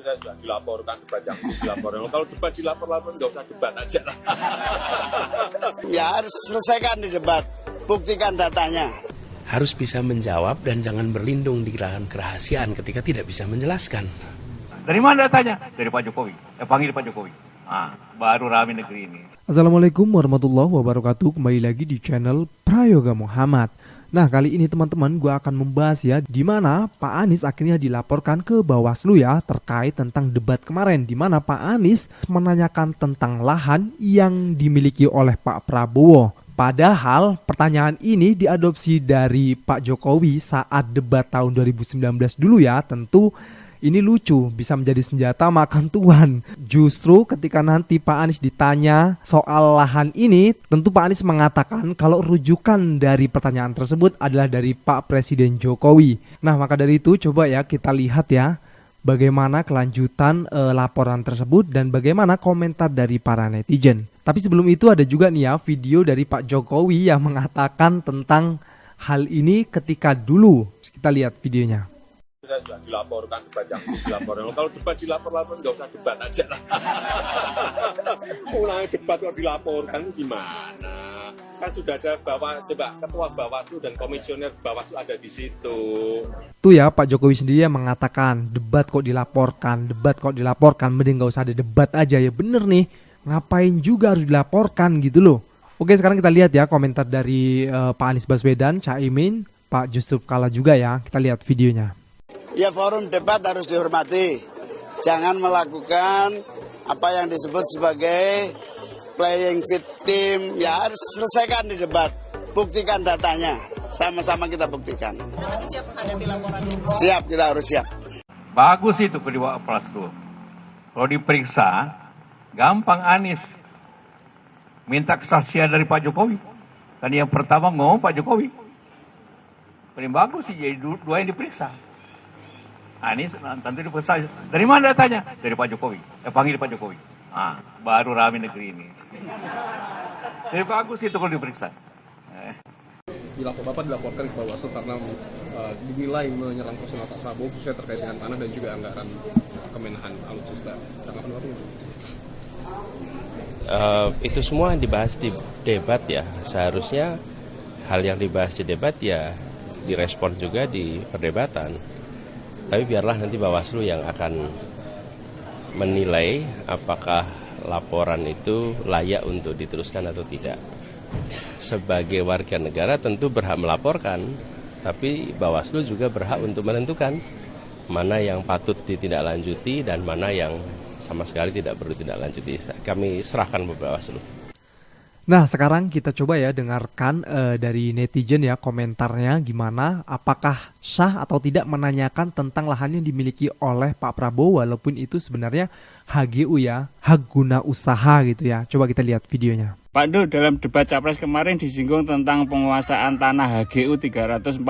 Saya sudah dilaporkan debat yang dilaporkan. Kalau debat dilapor-lapor nggak usah debat aja lah. Ya harus selesaikan di debat, buktikan datanya. Harus bisa menjawab dan jangan berlindung di dalam kerahasiaan ketika tidak bisa menjelaskan. Dari mana datanya? Dari Pak Jokowi. Panggil Pak Jokowi. Baru rame negeri ini. Assalamualaikum warahmatullahi wabarakatuh. Kembali lagi di channel Prayoga Muhammad. Nah, kali ini teman-teman gue akan membahas ya di mana Pak Anies akhirnya dilaporkan ke Bawaslu ya terkait tentang debat kemarin di mana Pak Anies menanyakan tentang lahan yang dimiliki oleh Pak Prabowo. Padahal pertanyaan ini diadopsi dari Pak Jokowi saat debat tahun 2019 dulu ya. Tentu ini lucu, bisa menjadi senjata makan tuan. Justru ketika nanti Pak Anies ditanya soal lahan ini, tentu Pak Anies mengatakan kalau rujukan dari pertanyaan tersebut adalah dari Pak Presiden Jokowi. Nah, maka dari itu coba ya kita lihat ya bagaimana kelanjutan laporan tersebut dan bagaimana komentar dari para netizen. Tapi sebelum itu ada juga nih ya video dari Pak Jokowi yang mengatakan tentang hal ini ketika dulu. Kita lihat videonya. Saya sudah dilaporkan debat yang dilaporkan. Kalau debat dilapor-lapor nggak usah debat aja lah. Mulai debat kalau dilaporkan gimana? Kan sudah ada ketua Bawaslu dan komisioner Bawaslu ada di situ. Tuh ya Pak Jokowi sendiri yang mengatakan debat kok dilaporkan, mending nggak usah ada debat aja ya. Bener nih, ngapain juga harus dilaporkan gitu loh. Oke, sekarang kita lihat ya komentar dari Pak Anies Baswedan, Caimin, Pak Yusuf Kalla juga ya. Kita lihat videonya. Ya forum debat harus dihormati. Jangan melakukan apa yang disebut sebagai playing victim. Ya harus selesaikan di debat, buktikan datanya. Sama-sama kita buktikan. Tapi siap menghadapi laporan ini? Siap, kita harus siap. Bagus itu kedua Bawaslu. Kalau diperiksa, gampang Anies minta kesaksian dari Pak Jokowi. Kan yang pertama ngomong Pak Jokowi. Paling bagus sih jadi dua yang diperiksa. Anies tentu diperiksa. Dari mana datanya? Dari Pak Jokowi. Panggil Pak Jokowi. Baru rame negeri ini. Jadi bagus itu kalau diperiksa. Bapak dilaporkan ke Bawaslu karena dinilai menyerang personal Pak Prabowo khususnya terkait dengan tanah dan juga anggaran Kemenhan Alutsista. Tanggapan Bapak itu? Itu semua dibahas di debat ya. Seharusnya hal yang dibahas di debat ya direspon juga di perdebatan. Tapi biarlah nanti Bawaslu yang akan menilai apakah laporan itu layak untuk diteruskan atau tidak. Sebagai warga negara tentu berhak melaporkan, tapi Bawaslu juga berhak untuk menentukan mana yang patut ditindaklanjuti dan mana yang sama sekali tidak perlu ditindaklanjuti. Kami serahkan ke Bawaslu. Nah, sekarang kita coba ya dengarkan dari netizen ya komentarnya gimana, apakah sah atau tidak menanyakan tentang lahan yang dimiliki oleh Pak Prabowo walaupun itu sebenarnya HGU ya, hak guna usaha gitu ya. Coba kita lihat videonya. Pak Do, dalam debat Capres kemarin disinggung tentang penguasaan tanah HGU 340.000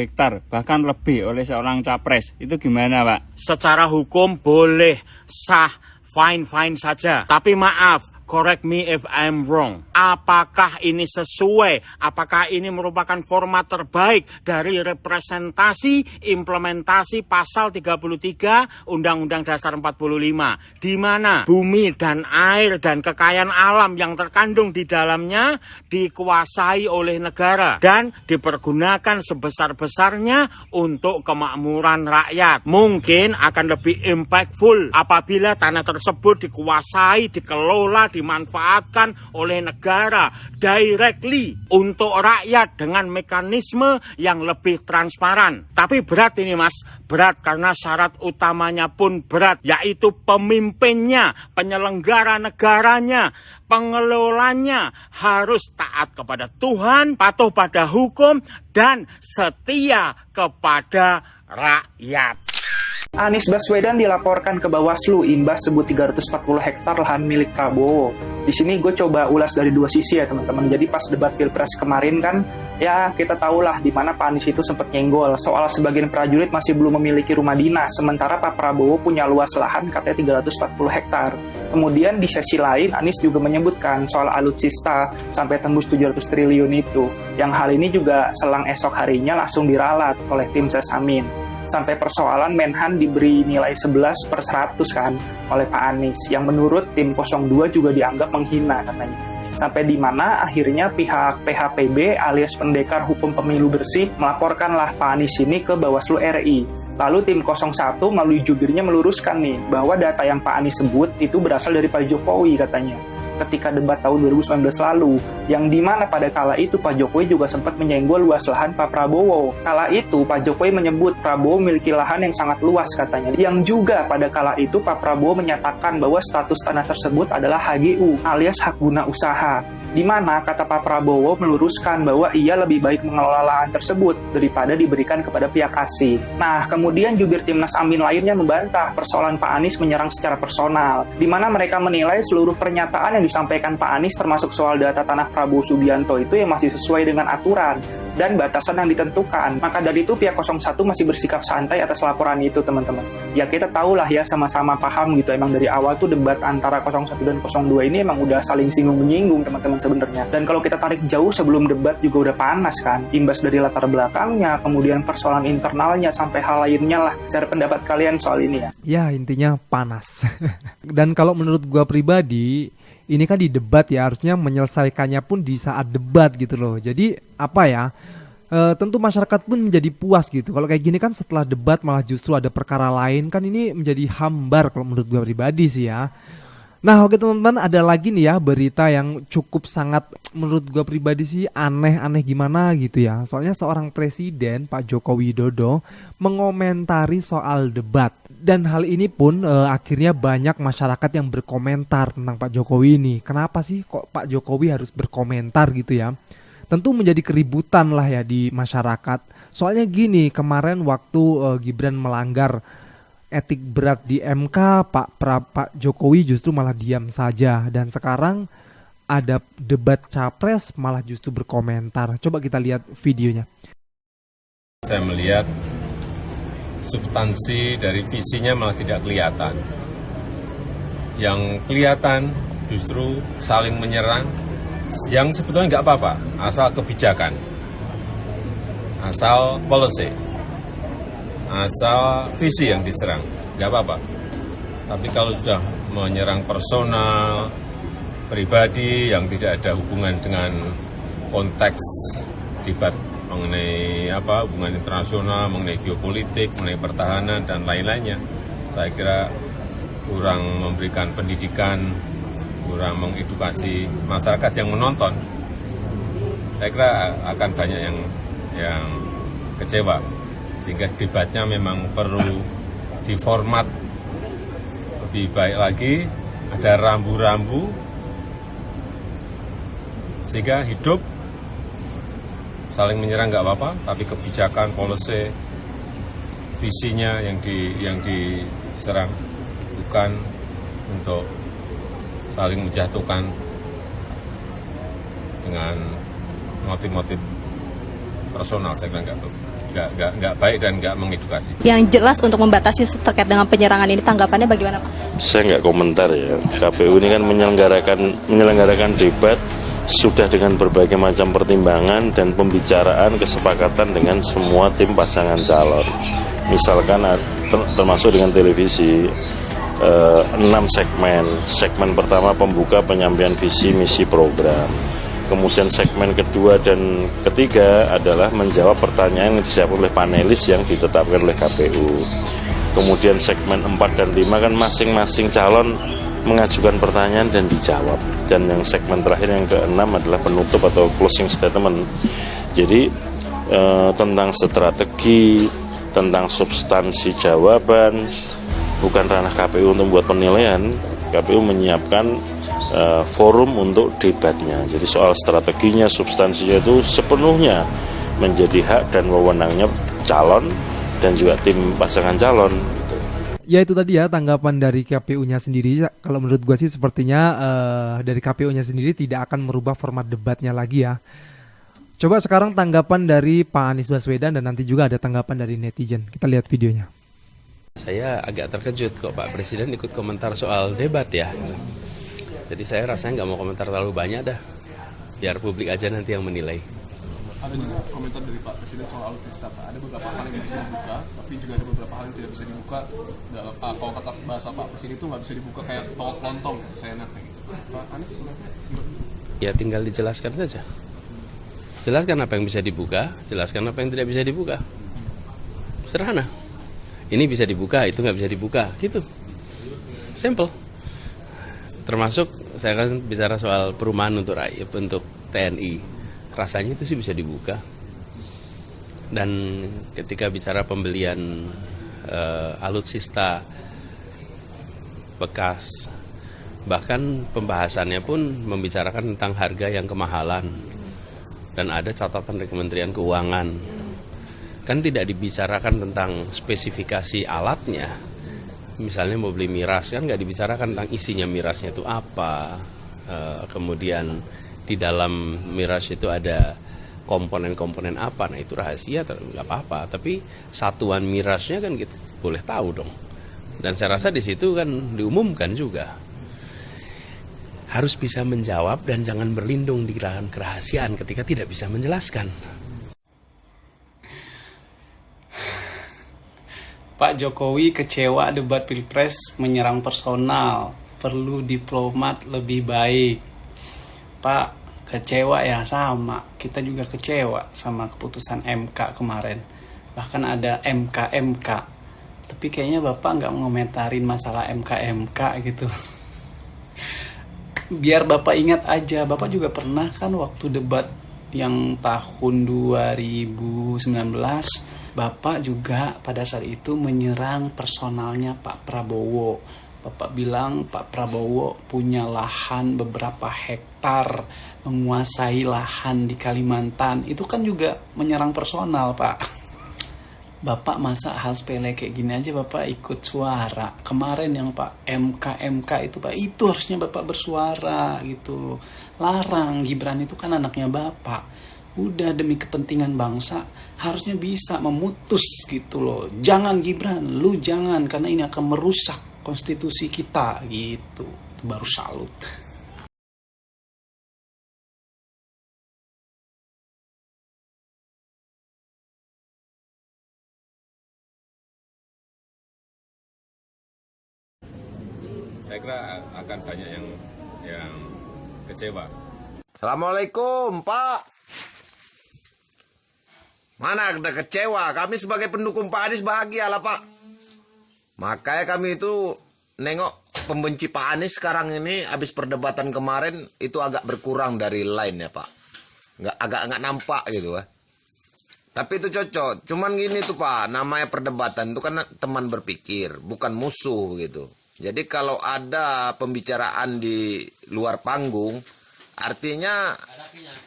hektar, bahkan lebih oleh seorang Capres. Itu gimana, Pak? Secara hukum boleh, sah, fine saja. Tapi maaf, correct me if I'm wrong. Apakah ini sesuai? Apakah ini merupakan format terbaik dari representasi implementasi pasal 33 Undang-Undang Dasar 45? Di mana bumi dan air dan kekayaan alam yang terkandung di dalamnya dikuasai oleh negara dan dipergunakan sebesar-besarnya untuk kemakmuran rakyat. Mungkin akan lebih impactful apabila tanah tersebut dikuasai, dikelola, dimanfaatkan oleh negara directly untuk rakyat dengan mekanisme yang lebih transparan. Tapi berat ini Mas, berat karena syarat utamanya pun berat, yaitu pemimpinnya, penyelenggara negaranya, pengelolanya harus taat kepada Tuhan, patuh pada hukum, dan setia kepada rakyat. Anies Baswedan dilaporkan ke Bawaslu imbas sebut 340 hektar lahan milik Prabowo. Di sini gue coba ulas dari dua sisi ya teman-teman. Jadi pas debat Pilpres kemarin kan, ya kita tahulah di mana Pak Anies itu sempat nyenggol soal sebagian prajurit masih belum memiliki rumah dinas, sementara Pak Prabowo punya luas lahan katanya 340 hektar. Kemudian di sesi lain Anies juga menyebutkan soal alutsista sampai tembus 700 triliun itu. Yang hal ini juga selang esok harinya langsung diralat oleh tim Ses Amin. Sampai persoalan Menhan diberi nilai 11/100 kan oleh Pak Anies, yang menurut tim 02 juga dianggap menghina katanya. Sampai di mana akhirnya pihak PHPB alias Pendekar Hukum Pemilu Bersih melaporkanlah Pak Anies ini ke Bawaslu RI. Lalu tim 01 melalui jubirnya meluruskan nih bahwa data yang Pak Anies sebut itu berasal dari Pak Jokowi katanya ketika debat tahun 2019 lalu, yang dimana pada kala itu Pak Jokowi juga sempat menyenggol luas lahan Pak Prabowo. Kala itu Pak Jokowi menyebut Prabowo memiliki lahan yang sangat luas katanya, yang juga pada kala itu Pak Prabowo menyatakan bahwa status tanah tersebut adalah HGU alias hak guna usaha, di mana kata Pak Prabowo meluruskan bahwa ia lebih baik mengelola lahan tersebut daripada diberikan kepada pihak asing. Nah, kemudian jubir Timnas Amin lainnya membantah persoalan Pak Anies menyerang secara personal, di mana mereka menilai seluruh pernyataan yang disampaikan Pak Anies termasuk soal data tanah Prabowo Subianto itu yang masih sesuai dengan aturan dan batasan yang ditentukan. Maka dari itu pihak 01 masih bersikap santai atas laporan itu, teman-teman. Ya kita tahulah ya, sama-sama paham gitu, emang dari awal tuh debat antara 01 dan 02 ini emang udah saling singgung-menyinggung teman-teman sebenarnya. Dan kalau kita tarik jauh sebelum debat juga udah panas kan, imbas dari latar belakangnya, kemudian persoalan internalnya sampai hal lainnya lah. Share pendapat kalian soal ini ya. Ya intinya panas. Dan kalau menurut gua pribadi, ini kan di debat ya, harusnya menyelesaikannya pun di saat debat gitu loh. Jadi apa ya, tentu masyarakat pun menjadi puas gitu. Kalau kayak gini kan setelah debat malah justru ada perkara lain, kan ini menjadi hambar kalau menurut gue pribadi sih ya. Nah oke teman-teman, ada lagi nih ya berita yang cukup sangat menurut gue pribadi sih aneh-aneh gimana gitu ya. Soalnya seorang presiden Pak Joko Widodo mengomentari soal debat. Dan hal ini pun akhirnya banyak masyarakat yang berkomentar tentang Pak Jokowi ini. Kenapa sih kok Pak Jokowi harus berkomentar gitu ya? Tentu menjadi keributan lah ya di masyarakat. Soalnya gini, kemarin waktu Gibran melanggar etik berat di MK, Pak Jokowi justru malah diam saja. Dan sekarang ada debat capres malah justru berkomentar. Coba kita lihat videonya. Saya melihat substansi dari visinya malah tidak kelihatan. Yang kelihatan justru saling menyerang, yang sebetulnya nggak apa-apa, asal kebijakan, asal policy, asal visi yang diserang, nggak apa-apa. Tapi kalau sudah menyerang personal, pribadi yang tidak ada hubungan dengan konteks debat mengenai hubungan internasional, mengenai geopolitik, mengenai pertahanan dan lain-lainnya, saya kira kurang memberikan pendidikan, kurang mengedukasi masyarakat yang menonton. Saya kira akan banyak yang kecewa, sehingga debatnya memang perlu diformat lebih baik lagi, ada rambu-rambu sehingga hidup. Saling menyerang nggak apa-apa, tapi kebijakan, policy, visinya yang diserang, bukan untuk saling menjatuhkan dengan motif-motif personal. Saya kira nggak baik dan nggak mengedukasi. Yang jelas untuk membatasi terkait dengan penyerangan ini, tanggapannya bagaimana Pak? Saya nggak komentar ya. KPU ini kan menyelenggarakan debat sudah dengan berbagai macam pertimbangan dan pembicaraan kesepakatan dengan semua tim pasangan calon. Misalkan termasuk dengan televisi 6 segmen pertama pembuka penyampaian visi misi program, kemudian segmen kedua dan ketiga adalah menjawab pertanyaan yang disiapkan oleh panelis yang ditetapkan oleh KPU. Kemudian segmen 4 dan 5 kan masing-masing calon mengajukan pertanyaan dan dijawab. Dan yang segmen terakhir yang ke-6 adalah penutup atau closing statement. Jadi tentang strategi, tentang substansi jawaban, bukan ranah KPU untuk membuat penilaian. KPU menyiapkan forum untuk debatnya. Jadi soal strateginya, substansinya itu sepenuhnya menjadi hak dan wewenangnya calon dan juga tim pasangan calon. Ya itu tadi ya tanggapan dari KPU-nya sendiri. Kalau menurut gue sih sepertinya dari KPU-nya sendiri tidak akan merubah format debatnya lagi ya. Coba sekarang tanggapan dari Pak Anies Baswedan dan nanti juga ada tanggapan dari netizen. Kita lihat videonya. Saya agak terkejut kok Pak Presiden ikut komentar soal debat ya. Jadi saya rasanya nggak mau komentar terlalu banyak dah. Biar publik aja nanti yang menilai. Ada juga komentar dari Pak Presiden soal alutsista. Ada beberapa hal yang bisa dibuka, tapi juga ada beberapa hal yang tidak bisa dibuka. Dalam kalau kata bahasa Pak Presiden itu nggak bisa dibuka kayak tolok lontong, saya enaknya gitu. Pak Anies Ya tinggal dijelaskan saja. Jelaskan apa yang bisa dibuka, jelaskan apa yang tidak bisa dibuka. Sederhana. Ini bisa dibuka, itu nggak bisa dibuka, gitu. Simple. Termasuk saya kan bicara soal perumahan untuk rakyat, untuk TNI. Rasanya itu sih bisa dibuka. Dan ketika bicara pembelian alutsista bekas, bahkan pembahasannya pun membicarakan tentang harga yang kemahalan. Dan ada catatan dari Kementerian Keuangan. Kan tidak dibicarakan tentang spesifikasi alatnya. Misalnya mau beli miras, kan nggak dibicarakan tentang isinya mirasnya itu apa. Kemudian di dalam miras itu ada komponen-komponen apa. Nah itu rahasia, nggak apa-apa. Tapi satuan mirasnya kan kita boleh tahu dong. Dan saya rasa di situ kan diumumkan juga. Harus bisa menjawab dan jangan berlindung di dalam kerahasiaan ketika tidak bisa menjelaskan. Pak Jokowi kecewa debat Pilpres menyerang personal, perlu diplomat lebih baik. Pak, kecewa ya sama, kita juga kecewa sama keputusan MK kemarin. Bahkan ada MK, tapi kayaknya Bapak nggak ngomentarin masalah MK gitu. Biar Bapak ingat aja, Bapak juga pernah kan waktu debat yang tahun 2019, Bapak juga pada saat itu menyerang personalnya Pak Prabowo. Bapak bilang Pak Prabowo punya lahan beberapa hektar, menguasai lahan di Kalimantan. Itu kan juga menyerang personal, Pak. Bapak masa hal sepele kayak gini aja Bapak ikut suara. Kemarin yang Pak MK itu Pak, itu harusnya Bapak bersuara gitu. Larang, Gibran itu kan anaknya Bapak. Udah demi kepentingan bangsa harusnya bisa memutus gitu loh. Jangan Gibran, lu jangan, karena ini akan merusak konstitusi kita gitu. Itu baru salut. Saya kira akan banyak yang kecewa. Assalamualaikum, Pak. Mana ada kecewa? Kami sebagai pendukung Pak Anies bahagia lah, Pak. Makanya kami itu nengok pembenci Pak Anies sekarang ini habis perdebatan kemarin itu agak berkurang dari line ya, Pak. Agak nampak gitu ya. Tapi itu cocok. Cuman gini tuh, Pak, namanya perdebatan itu kan teman berpikir, bukan musuh gitu. Jadi kalau ada pembicaraan di luar panggung, artinya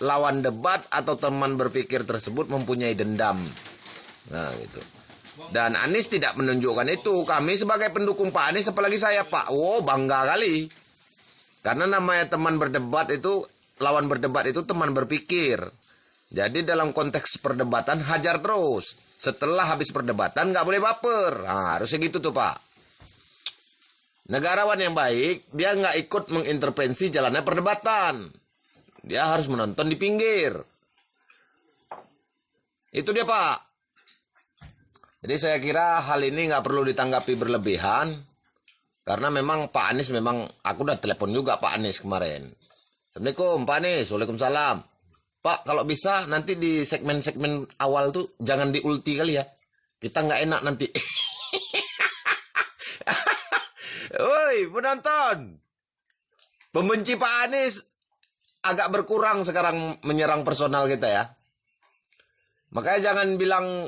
lawan debat atau teman berpikir tersebut mempunyai dendam. Nah gitu. Dan Anies tidak menunjukkan itu. Kami sebagai pendukung Pak Anies, apalagi saya Pak, bangga kali. Karena namanya teman berdebat itu, lawan berdebat itu teman berpikir. Jadi dalam konteks perdebatan hajar terus. Setelah habis perdebatan nggak boleh baper. Nah, harusnya gitu tuh Pak. Negarawan yang baik, dia nggak ikut mengintervensi jalannya perdebatan. Dia harus menonton di pinggir. Itu dia, Pak. Jadi saya kira hal ini nggak perlu ditanggapi berlebihan. Karena memang Pak Anies aku udah telepon juga Pak Anies kemarin. Assalamualaikum Pak Anies, waalaikumsalam. Pak, kalau bisa nanti di segmen-segmen awal tuh jangan di ulti kali ya. Kita nggak enak nanti. Woi, penonton. Pembenci Pak Anies agak berkurang sekarang menyerang personal kita ya. Makanya jangan bilang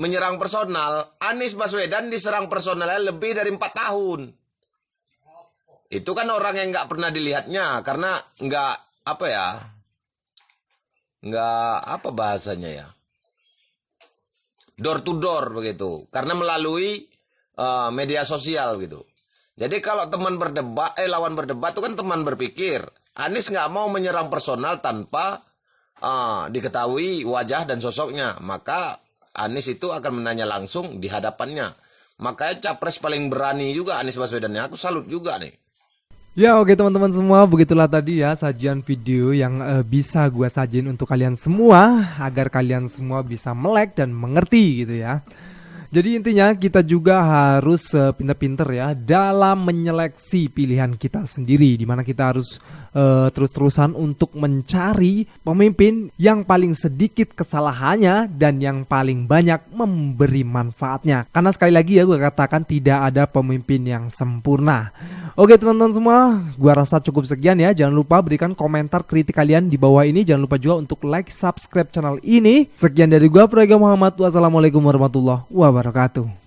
menyerang personal. Anies Baswedan diserang personalnya lebih dari 4 tahun. Itu kan orang yang nggak pernah dilihatnya. Karena nggak, nggak bahasanya ya. Door to door begitu. Karena melalui media sosial gitu. Jadi kalau lawan berdebat itu kan teman berpikir. Anies nggak mau menyerang personal tanpa diketahui wajah dan sosoknya. Maka Anies itu akan menanya langsung di hadapannya. Makanya capres paling berani juga Anies Baswedan. Aku salut juga nih. Ya oke teman-teman semua, begitulah tadi ya sajian video yang bisa gua sajin untuk kalian semua agar kalian semua bisa melek dan mengerti gitu ya. Jadi intinya kita juga harus pinter-pinter ya dalam menyeleksi pilihan kita sendiri, dimana kita harus terus-terusan untuk mencari pemimpin yang paling sedikit kesalahannya dan yang paling banyak memberi manfaatnya. Karena sekali lagi ya gue katakan tidak ada pemimpin yang sempurna. Oke teman-teman semua, gua rasa cukup sekian ya. Jangan lupa berikan komentar kritik kalian di bawah ini. Jangan lupa juga untuk like, subscribe channel ini. Sekian dari gua, Prayoga Muhammad. Wassalamualaikum warahmatullahi wabarakatuh.